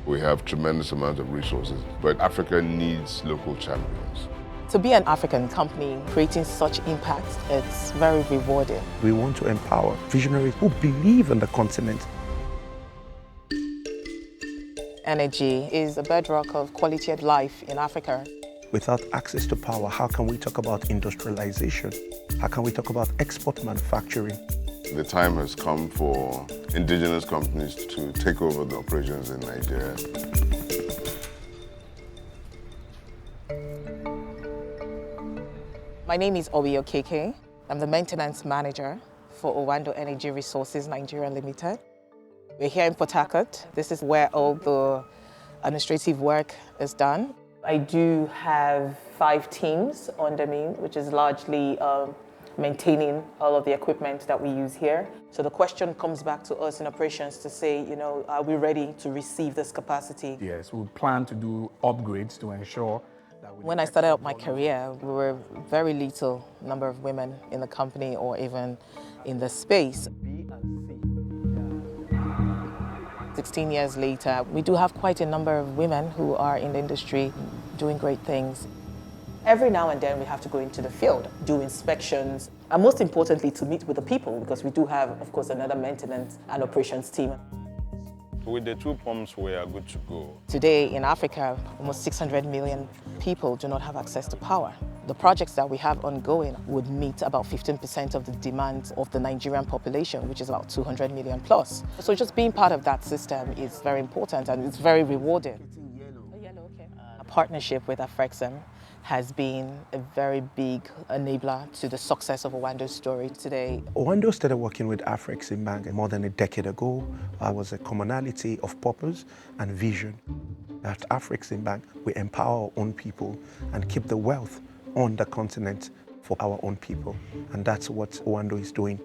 We have tremendous amount of resources, but Africa needs local champions. To be an African company creating such impact, it's very rewarding. We want to empower visionaries who believe in the continent. Energy is a bedrock of quality of life in Africa. Without access to power, how can we talk about industrialization? How can we talk about export manufacturing? The time has come for indigenous companies to take over the operations in Nigeria. My name is Okeke. I'm the maintenance manager for Oando Energy Resources Nigeria Limited. We're here in Port Harcourt. This is where all the administrative work is done. I do have 5 teams under me, which is largely maintaining all of the equipment that we use here. So the question comes back to us in operations to say, are we ready to receive this capacity? Yes, we plan to do upgrades to ensure that when I started out my career, we were very little number of women in the company or even in the space. 16 years later, we do have quite a number of women who are in the industry doing great things. Every now and then we have to go into the field, do inspections, and most importantly to meet with the people, because we do have, of course, another maintenance and operations team. With the 2 pumps, we are good to go. Today in Africa, almost 600 million people do not have access to power. The projects that we have ongoing would meet about 15% of the demand of the Nigerian population, which is about 200 million plus. So just being part of that system is very important and it's very rewarding. A partnership with Afreximbank has been a very big enabler to the success of Oando's story today. Oando started working with Afreximbank more than a decade ago. It was a commonality of purpose and vision. At Afreximbank, we empower our own people and keep the wealth on the continent for our own people. And that's what Oando is doing.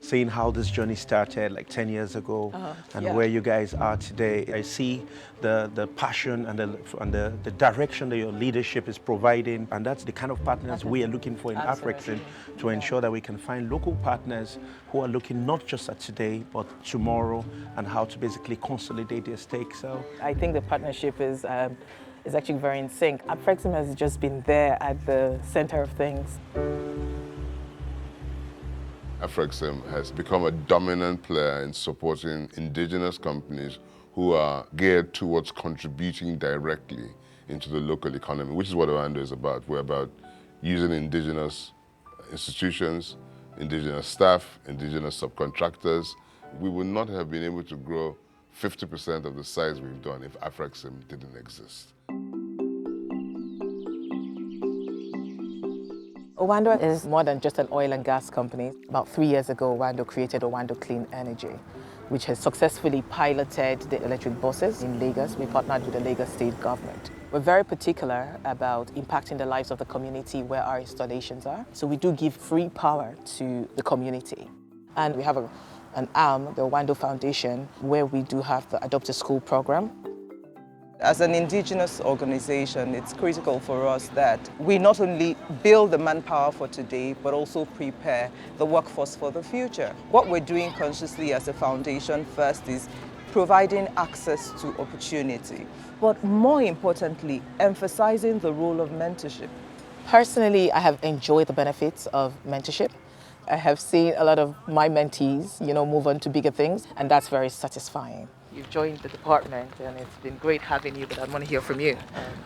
Seeing how this journey started like 10 years ago and where you guys are today, I see the passion and the direction that your leadership is providing. And that's the kind of partners we are looking for in Afrexim to ensure that we can find local partners who are looking not just at today, but tomorrow and how to basically consolidate their stakes. So I think the partnership is actually very in sync. Afrexim has just been there at the center of things. Afrexim has become a dominant player in supporting indigenous companies who are geared towards contributing directly into the local economy, which is what Oando is about. We're about using indigenous institutions, indigenous staff, indigenous subcontractors. We would not have been able to grow 50% of the size we've done if Afrexim didn't exist. Oando is more than just an oil and gas company. About 3 years ago, Oando created Oando Clean Energy, which has successfully piloted the electric buses in Lagos. We partnered with the Lagos state government. We're very particular about impacting the lives of the community where our installations are. So we do give free power to the community. And we have an arm, the Oando Foundation, where we do have the Adopt a School program. As an indigenous organization, it's critical for us that we not only build the manpower for today, but also prepare the workforce for the future. What we're doing consciously as a foundation first is providing access to opportunity, but more importantly, emphasizing the role of mentorship. Personally, I have enjoyed the benefits of mentorship. I have seen a lot of my mentees, move on to bigger things, and that's very satisfying. You've joined the department and it's been great having you, but I want to hear from you.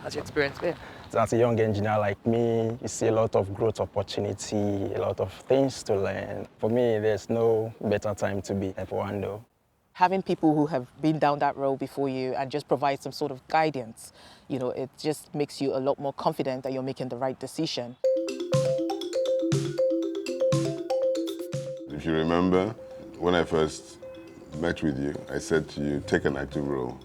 How's your experience been? As a young engineer like me, you see a lot of growth opportunity, a lot of things to learn. For me, there's no better time to be at Oando. Having people who have been down that road before you and just provide some sort of guidance, it just makes you a lot more confident that you're making the right decision. If you remember, when I first met with you, I said to you, take an active role.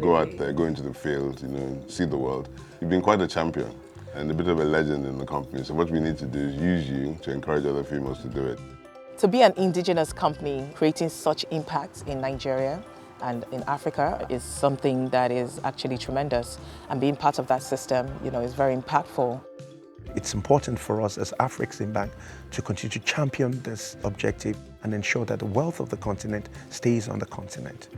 Go out there, go into the field, see the world. You've been quite a champion and a bit of a legend in the company. So what we need to do is use you to encourage other females to do it. To be an indigenous company creating such impact in Nigeria and in Africa is something that is actually tremendous. And being part of that system, is very impactful. It's important for us as Afreximbank to continue to champion this objective and ensure that the wealth of the continent stays on the continent.